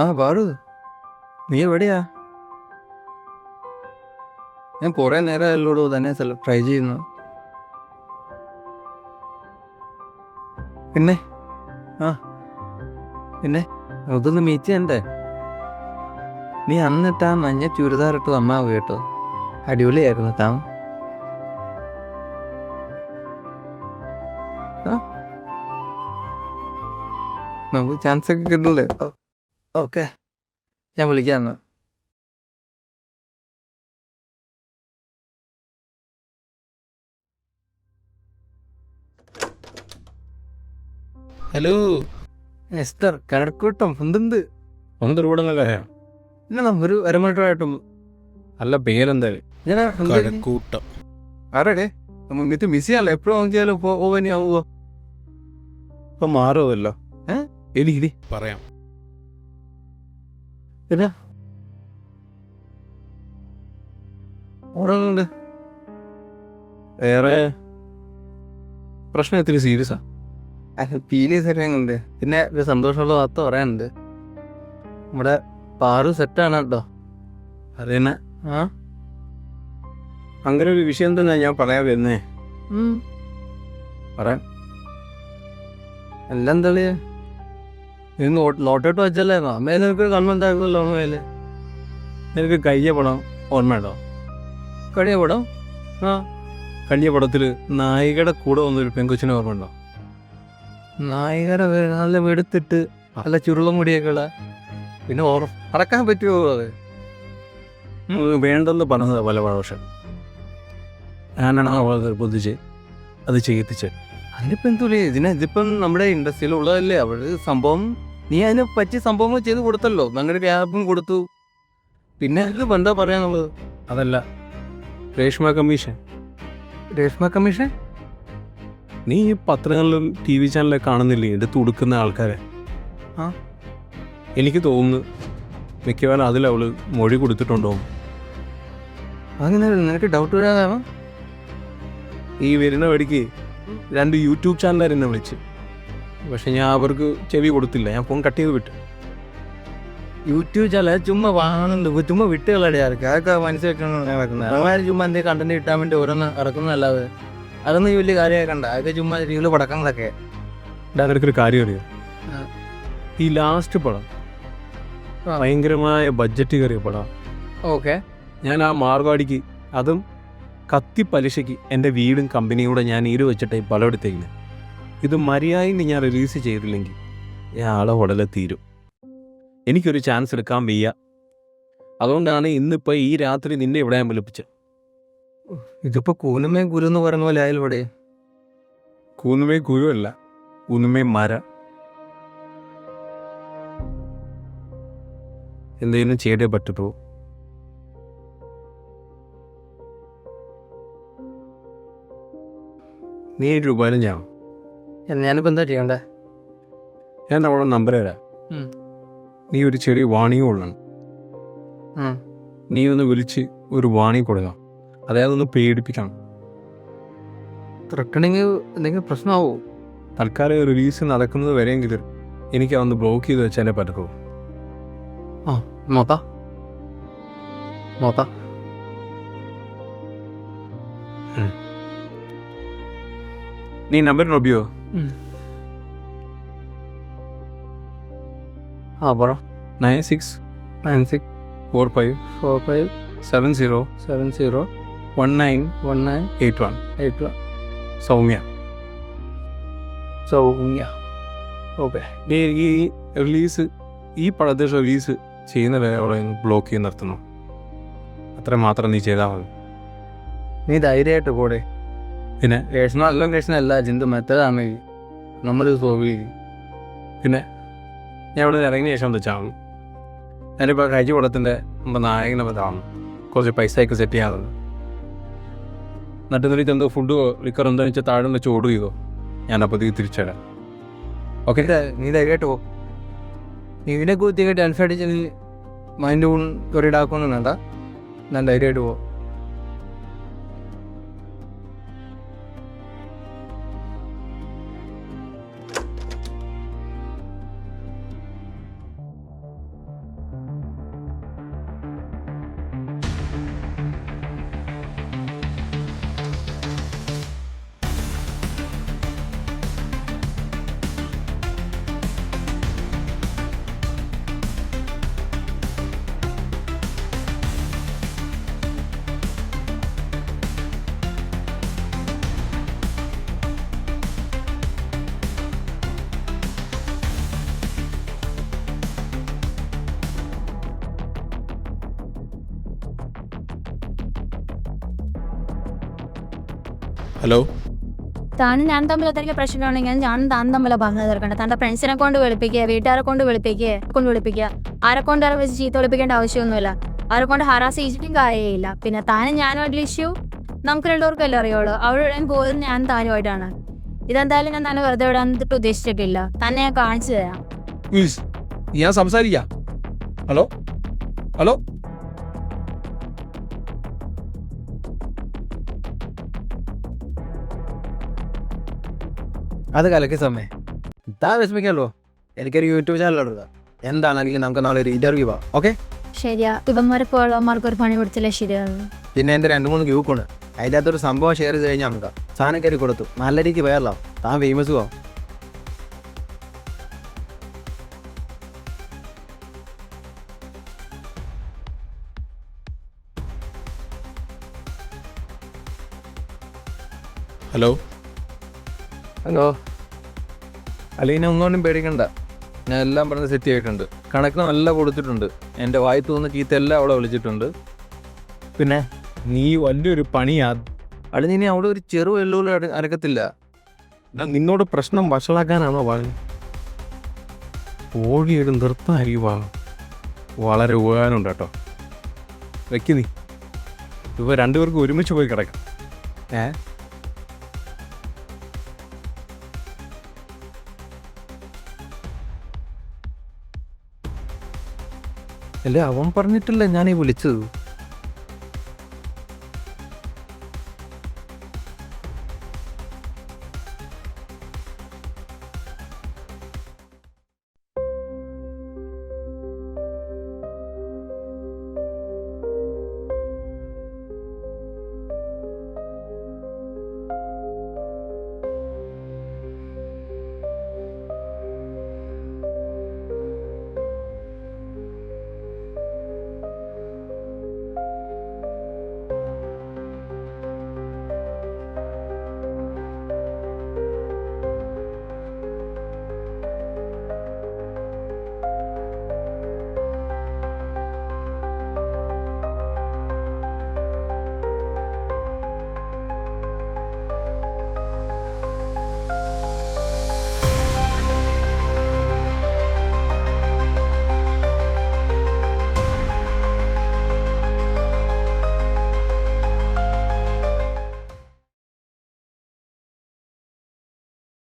ആ പാറു, നീ എവിടെയാ? ഞാൻ കുറെ നേരമല്ലോടോ തന്നെ ട്രൈ ചെയ്യുന്നു. പിന്നെ ആ പിന്നെ അതൊന്ന് മീറ്റ് ചെയ്യണ്ടേ? നീ അന്നിട്ടാ മഞ്ഞ ചുരിദാറിട്ട് നന്നാവും കേട്ടോ, അടിപൊളിയായിരുന്നു താൻ. നമുക്ക് ചാൻസ് ഒക്കെ കിട്ടില്ലേ? ഓക്കെ, ഞാൻ വിളിക്കാം. ഹലോ, എസ്തർ കഴക്കൂട്ടം എന്തുണ്ട്? ഒന്ന് റോഡെന്നല്ലേ? ഇല്ല, ഒരു അരമണിക്കൂറായിട്ടും. അല്ല പേരെന്താ? ഞാൻ കഴക്കൂട്ടം. ആരടെ ഇത് മിസ് ചെയ്യാനല്ലോ, എപ്പോഴും നോക്കിയാലും ഓവനിയാവുമോ? ഇപ്പൊ മാറുമല്ലോ. എലി ഇടി പറയാം. പിന്നെ ഓടുന്നുണ്ട്. വേറെ പ്രശ്നം ഇത്തിരി സീരിയസാ. പീലീസ് അറിയാനുണ്ട്. പിന്നെ ഒരു സന്തോഷമുള്ള വാർത്ത പറയാനുണ്ട്. നമ്മുടെ പാറു സെറ്റാണ് കേട്ടോ. അതന്നെ. ആ അങ്ങനെ ഒരു വിഷയം തന്നെ ഞാൻ പറയാൻ വരുന്നേ. പറയാം. എല്ലാം തെളിയ ഇത് നോട്ടോട്ട് വെച്ചല്ലായിരുന്നോ? അമ്മയെ നിനക്ക് കൺമെന്റായിരുന്നല്ലോ അമ്മയില്. നിനക്ക് കഴിഞ്ഞ പടം ഓർമ്മയുണ്ടോ? കഴിയ പടം? ആ, കഴിഞ്ഞ പടത്തില് നായികയുടെ കൂടെ വന്നൊരു പെങ്കൊച്ചിനെ ഓർമ്മയുണ്ടോ? നായികരെ നല്ല വെടുത്തിട്ട് നല്ല ചുരുള മുടിയൊക്കെ പിന്നെ അടക്കാൻ പറ്റുമോ അത്? വേണ്ടെന്ന് പറഞ്ഞത് പല പ്രാവശ്യം. ഞാനാണ് അവളെ നിർബന്ധിച്ച് അത് ചെയ്യിപ്പിച്ച്. അതിനിപ്പം എന്തുള്ളി ഇതിപ്പം നമ്മുടെ ഇൻഡസ്ട്രിയിൽ ഉള്ളതല്ലേ. അവള് സംഭവം നീ അതിനെ പറ്റിയ സംഭവങ്ങൾ ചെയ്ത് കൊടുത്തല്ലോ. ഞങ്ങളുടെ ക്യാബും കൊടുത്തു. പിന്നെ ഇത് എന്താ പറയാനുള്ളത്? അതല്ല, രേഷ്മ കമ്മീഷൻ. രേഷ്മ കമ്മീഷൻ? നീ ഈ പത്രങ്ങളിലും ടി വി ചാനലൊക്കെ കാണുന്നില്ലേ എടുത്ത് കൊടുക്കുന്ന ആൾക്കാരെ? ആ, എനിക്ക് തോന്നുന്നു മിക്കവാറും അതിലവള് മൊഴി കൊടുത്തിട്ടുണ്ടോ. അങ്ങനെ നിനക്ക് ഡൗട്ട് വരാതാണോ? ഈ വരുന്ന വഴിക്ക് 2 യൂട്യൂബ് ചാനലുകാർ എന്നെ വിളിച്ച്. പക്ഷെ ഞാൻ അവർക്ക് ചെവി കൊടുത്തില്ല. ഞാൻ ഫോൺ കട്ട് ചെയ്ത് വിട്ടു. യൂട്യൂബ് ചാനൽ ചുമ്മാ വാങ്ങുന്നുണ്ട്, ചുമ്മാ വിട്ടുകളടെ ആർക്ക് അതൊക്കെ മനസ്സിലാക്കണം. അവന്മാർ ചുമ്മാ എന്തെങ്കിലും കണ്ടന്റ് കിട്ടാൻ വേണ്ടി ഓരോന്ന് ഇറക്കുന്നതല്ലാതെ അതൊന്നും വലിയ കാര്യമായി കണ്ട. അതൊക്കെ ചുമ്മാ രീതിയിൽ പടക്കങ്ങളൊക്കെ. നിനക്കൊരു കാര്യം അറിയാം? ഈ ലാസ്റ്റ് പടം ഭയങ്കരമായ ബഡ്ജറ്റ് കയറിയ പടം. ഓക്കെ, ഞാൻ ആ മാർവാടിക്ക്, അതും കത്തി പലിശയ്ക്ക് എൻ്റെ വീടും കമ്പനിയും കൂടെ ഞാൻ വെച്ചിട്ട് പടം എടുത്തേക്കില്ല. ഇത് മര്യാദയിൽ ഞാൻ റിലീസ് ചെയ്തില്ലെങ്കിൽ ഞാൻ ആളെ ഉടലെ തീരും. എനിക്കൊരു ചാൻസ് എടുക്കാൻ വയ്യ. അതുകൊണ്ടാണ് ഇന്നിപ്പോൾ ഈ രാത്രി നിന്നെ ഇവിടെ ഞാൻ വിളിപ്പിച്ചത്. ഇതിപ്പോ കൂനുമേ ഗുരു എന്ന് പറയുന്ന പോലെ ആയാലൂടെ? കൂന്നുമേ കുരുവല്ല, കൂന്നുമേ മര. എന്തെങ്കിലും ചെയ്തേ പറ്റൂ. നീ രൂപയിലും ഞാൻ ഞാനിപ്പോ എന്താ ചെയ്യണ്ടേ? ഞാൻ അവളെ നമ്പർ തരാം. നീ ഒരു ചെറിയ വാണിംഗ് കൊള്ളണം. നീ ഒന്ന് വിളിച്ച് ഒരു വാണിംഗ് കൊടുക്കണം. അതായത് ഒന്ന് പേടിപ്പിക്കണം. ത്രട്ടണിങ് എന്തെങ്കിലും പ്രശ്നമാവോ? തൽക്കാലം റിലീസ് നടക്കുന്നത് വരെയെങ്കിലും എനിക്ക് അതൊന്ന് ബ്ലോക്ക് ചെയ്ത് വെച്ചാലേ പറ്റൂ. ആ, നോത്താ നീ നമ്പർ നോക്കിയോ? ആ, പറ. 964547071981. സൗമ്യ. ഓക്കെ, നീ ഈ റിലീസ്, ഈ പടത്തെ റിലീസ് ചെയ്യുന്ന വരെ അവിടെ ബ്ലോക്ക് ചെയ്ത് നിർത്തുന്നു. അത്ര മാത്രം നീ ചെയ്താൽ മതി. നീ ധൈര്യമായിട്ട് പോടെ. പിന്നെ രേഷനല്ല ചിന്ത മെത്തതാണ് നമ്മൾ സോൾവ് ചെയ്യും. പിന്നെ ഞാൻ ഇവിടെ ഇറങ്ങിയ ശേഷം വെച്ചാണ് ഞാനിപ്പോൾ കഴിച്ചു പടത്തിൻ്റെ നമ്മുടെ നായകനെ പറ്റാണ് കുറച്ച് പൈസയൊക്കെ സെറ്റ് ചെയ്യാറുണ്ട്. എന്നിട്ട് എന്തോ ഫുഡോ ലിക്കർ എന്താണെന്ന് വെച്ചാൽ താഴെ വെച്ച് ഓർഡർ ചെയ്തോ, ഞാനപ്പോൾ തിരിച്ചു തരാം. ഓക്കെ, നീ ധൈര്യമായിട്ട് പോ. നീ ഇതിനെ കുറിച്ച് ടെൻഷൻ അടിച്ച് നീ മൈൻഡ് കൊറിയിടാക്കൊന്നും വേണ്ട. ഞാൻ ധൈര്യമായിട്ട് പോ. ഹലോ. താനും ഞാൻ തമ്മിൽ എന്തെങ്കിലും പ്രശ്നമുണ്ടെങ്കിൽ ഞാനും താനും തമ്മിലാണ് പറഞ്ഞു തീർക്കേണ്ടത്. തൻ്റെ ഫ്രണ്ട്സിനെ കൊണ്ട് വിളിപ്പിക്കുക, വീട്ടുകാരെ കൊണ്ട് വിളിപ്പിക്കുക, ആരെ കൊണ്ട് വെച്ച് ചീത്ത വിളിപ്പിക്കേണ്ട ആവശ്യമൊന്നുമില്ല. അവരെ കൊണ്ട് ഹറാസ് ചെയ്തിട്ടും കാര്യമില്ല. പിന്നെ താനും ഞാനുമായിട്ടുള്ള ഇഷ്യൂ നമുക്ക് രണ്ടുപേർക്കല്ലേ അറിയുള്ളൂ. അവിടെ പോകുന്നത് ഞാൻ താനുമായിട്ടാണ്. ഇതെന്തായാലും ഞാൻ തന്നെ വെറുതെ വിടാൻ ഉദ്ദേശിച്ചിട്ടില്ല. തന്നെ ഞാൻ കാണിച്ചു തരാം. പ്ലീസ് ഞാൻ സംസാരിക്കാം. Hello hello. അത് കലക്കി സമയം താൻ വിഷമിക്കല്ലോ. എനിക്കൊരു യൂട്യൂബ് ചാനൽ എടുക്കാം. എന്താണെങ്കിലും നമുക്ക് നാളെ ഒരു ഇന്റർവ്യൂ പോവാം. ഓക്കെ? ശരിയാ, ഇവന്മാരെ പോലുള്ളവന്മാർക്ക് ഒരു പണി കൊടുത്തില്ലേ ശരിയാണ്. പിന്നെ എൻ്റെ 2-3 ഗ്രൂപ്പുണ്ട്. അതിൻ്റെ അകത്തൊരു സംഭവം ഷെയർ ചെയ്ത് കഴിഞ്ഞാൽ നമുക്ക് സാധനം കയറി കൊടുത്തു. നല്ല രീതിക്ക് വയറല്ലോ. താൻ ഫേമസ് പോവാം. ഹലോ. ഹലോ. അല്ലെങ്കിൽ ഒന്നുകൊണ്ടും പേടിക്കണ്ട. ഞാൻ എല്ലാം പറഞ്ഞ് സെറ്റ് ചെയ്തിട്ടുണ്ട്. കണക്കിന് നല്ല കൊടുത്തിട്ടുണ്ട്. എൻ്റെ വായി തോന്നുന്ന ചീത്ത എല്ലാം അവിടെ വിളിച്ചിട്ടുണ്ട്. പിന്നെ നീ വലിയൊരു പണിയാ. അവിടെ ഇനി അവിടെ ഒരു ചെറു വെല്ലുവിളി അരക്കത്തില്ല. നിന്നോട് പ്രശ്നം വഷളാക്കാനാണോ പറഞ്ഞു? കോഴിയുടെ നൃത്തമായിരിക്കും വാങ്ങും. വളരെ ഉപകാരമുണ്ട് കേട്ടോ. വെക്ക് നീ. ഇവ രണ്ടുപേർക്കും ഒരുമിച്ച് പോയി കിടക്കാം. അല്ലേ അവൻ പറഞ്ഞിട്ടില്ല ഞാനീ വിളിച്ചത്.